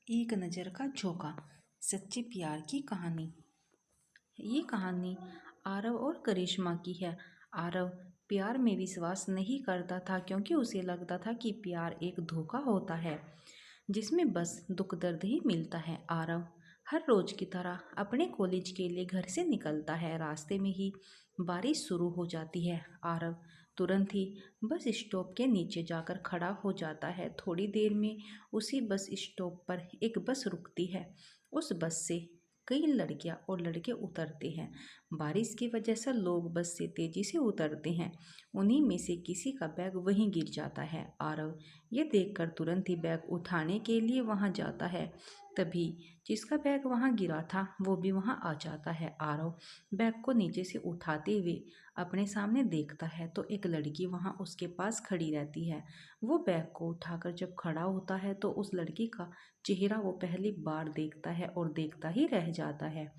एक नज़र का झोंका, सच्चे प्यार की कहानी। ये कहानी आरव और करिश्मा की है। आरव प्यार में विश्वास नहीं करता था क्योंकि उसे लगता था कि प्यार एक धोखा होता है जिसमें बस दुख दर्द ही मिलता है। आरव हर रोज की तरह अपने कॉलेज के लिए घर से निकलता है। रास्ते में ही बारिश शुरू हो जाती है। आरव तुरंत ही बस स्टॉप के नीचे जाकर खड़ा हो जाता है। थोड़ी देर में उसी बस स्टॉप पर एक बस रुकती है। उस बस से कई लड़कियां और लड़के उतरते हैं। बारिश की वजह से लोग बस से तेजी से उतरते हैं। उन्हीं में से किसी का बैग वहीं गिर जाता है। आरव ये देखकर तुरंत ही बैग उठाने के लिए वहां जाता है। तभी जिसका बैग वहां गिरा था वो भी वहां आ जाता है। आरव बैग को नीचे से उठाते हुए अपने सामने देखता है तो एक लड़की वहां उसके पास खड़ी रहती है। वो बैग को उठाकर जब खड़ा होता है तो उस लड़की का चेहरा वो पहली बार देखता है और देखता ही रह जाता है।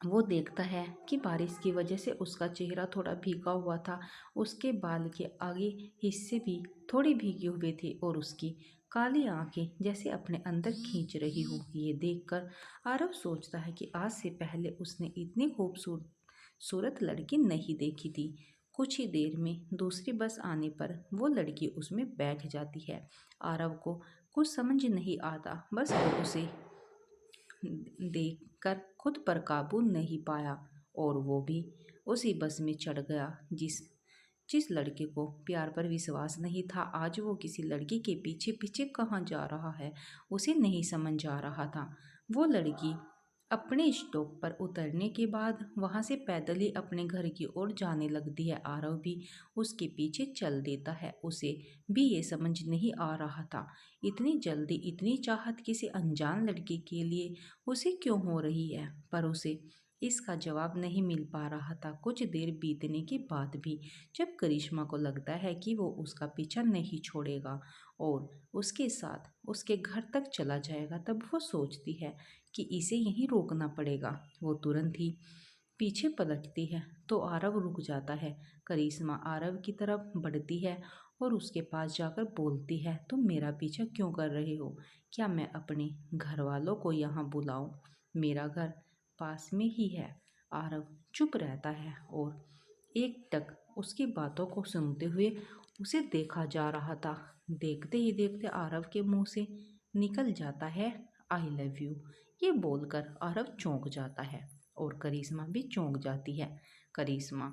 वो देखता है कि बारिश की वजह से उसका चेहरा थोड़ा भीगा हुआ था। उसके बाल के आगे हिस्से भी थोड़े भीगे हुए थे और उसकी काली आंखें जैसे अपने अंदर खींच रही हो। ये देखकर आरव सोचता है कि आज से पहले उसने इतनी खूबसूरत लड़की नहीं देखी थी। कुछ ही देर में दूसरी बस आने पर वो लड़की उसमें बैठ जाती है। आरव को कुछ समझ नहीं आता, बस वो उसे देखकर खुद पर काबू नहीं पाया और वो भी उसी बस में चढ़ गया जिस जिस लड़के को प्यार पर विश्वास नहीं था। आज वो किसी लड़की के पीछे पीछे कहाँ जा रहा है उसे नहीं समझ आ रहा था। वो लड़की अपने स्टॉप पर उतरने के बाद वहां से पैदल ही अपने घर की ओर जाने लगती है। आरव भी उसके पीछे चल देता है। उसे भी ये समझ नहीं आ रहा था इतनी जल्दी इतनी चाहत किसी अनजान लड़की के लिए उसे क्यों हो रही है, पर उसे इसका जवाब नहीं मिल पा रहा था। कुछ देर बीतने के बाद भी जब करिश्मा को लगता है कि वो उसका पीछा नहीं छोड़ेगा और उसके साथ उसके घर तक चला जाएगा, तब वो सोचती है कि इसे यहीं रोकना पड़ेगा। वो तुरंत ही पीछे पलटती है तो आरव रुक जाता है। करिश्मा आरव की तरफ बढ़ती है और उसके पास जाकर बोलती है, तुम मेरा पीछा क्यों कर रहे हो? क्या मैं अपने घर वालों को यहाँ बुलाऊं? मेरा घर पास में ही है। आरव चुप रहता है और एकटक उसकी बातों को सुनते हुए उसे देखा जा रहा था। देखते ही देखते आरव के मुंह से निकल जाता है, आई लव यू। ये बोलकर आरव चौंक जाता है और करिश्मा भी चौंक जाती है। करिश्मा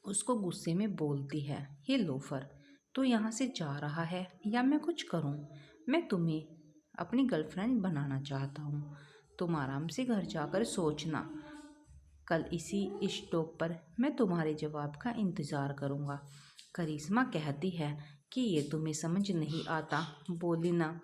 उसको गुस्से में बोलती है, ये लोफर, तू यहाँ से जा रहा है या मैं कुछ करूँ? मैं तुम्हें अपनी गर्लफ्रेंड बनाना चाहता हूँ। तुम आराम से घर जाकर सोचना। कल इसी स्टॉप पर मैं तुम्हारे जवाब का इंतज़ार करूँगा। करिश्मा कहती है कि ये तुम्हें समझ नहीं आता, बोली ना,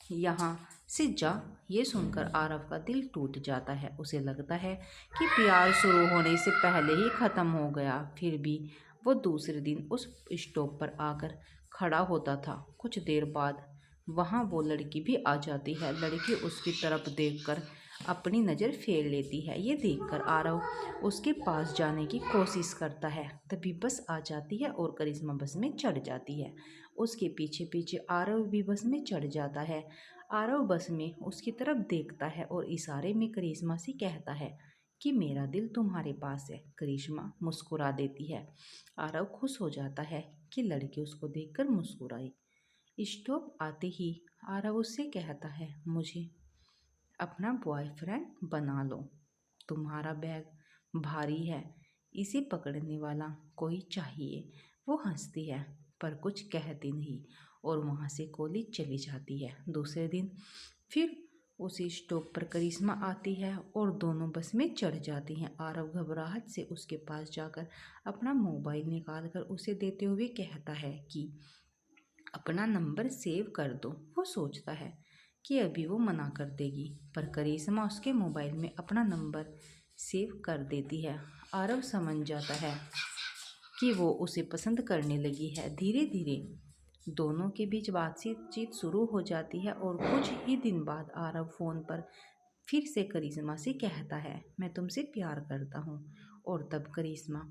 यहाँ से जा। ये सुनकर आरव का दिल टूट जाता है। उसे लगता है कि प्यार शुरू होने से पहले ही ख़त्म हो गया। फिर भी वो दूसरे दिन उस स्टॉप पर आकर खड़ा होता था। कुछ देर बाद वहाँ वो लड़की भी आ जाती है। लड़की उसकी तरफ देखकर अपनी नज़र फेर लेती है। ये देखकर आरव उसके पास जाने की कोशिश करता है। तभी बस आ जाती है और करिश्मा बस में चढ़ जाती है। उसके पीछे पीछे आरव भी बस में चढ़ जाता है। आरव बस में उसकी तरफ देखता है और इशारे में करिश्मा से कहता है कि मेरा दिल तुम्हारे पास है। करिश्मा मुस्कुरा देती है। आरव खुश हो जाता है कि लड़की उसको देखकर मुस्कुराई। स्टॉप आते ही आरव उससे कहता है, मुझे अपना बॉयफ्रेंड बना लो। तुम्हारा बैग भारी है, इसे पकड़ने वाला कोई चाहिए। वो हंसती है पर कुछ कहती नहीं और वहाँ से कॉलेज चली जाती है। दूसरे दिन फिर उसी स्टॉप पर करिश्मा आती है और दोनों बस में चढ़ जाती हैं। आरव घबराहट से उसके पास जाकर अपना मोबाइल निकाल कर उसे देते हुए कहता है कि अपना नंबर सेव कर दो। वो सोचता है कि अभी वो मना कर देगी, पर करिश्मा उसके मोबाइल में अपना नंबर सेव कर देती है। आरव समझ जाता है कि वो उसे पसंद करने लगी है। धीरे धीरे दोनों के बीच बातचीत शुरू हो जाती है और कुछ ही दिन बाद आरव फ़ोन पर फिर से करिश्मा से कहता है, मैं तुमसे प्यार करता हूँ। और तब करिश्मा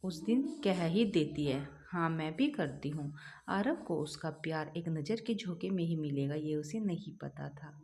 उस दिन कह ही देती है, हाँ, मैं भी करती हूँ। आरव को उसका प्यार एक नज़र के झोंके में ही मिलेगा, ये उसे नहीं पता था।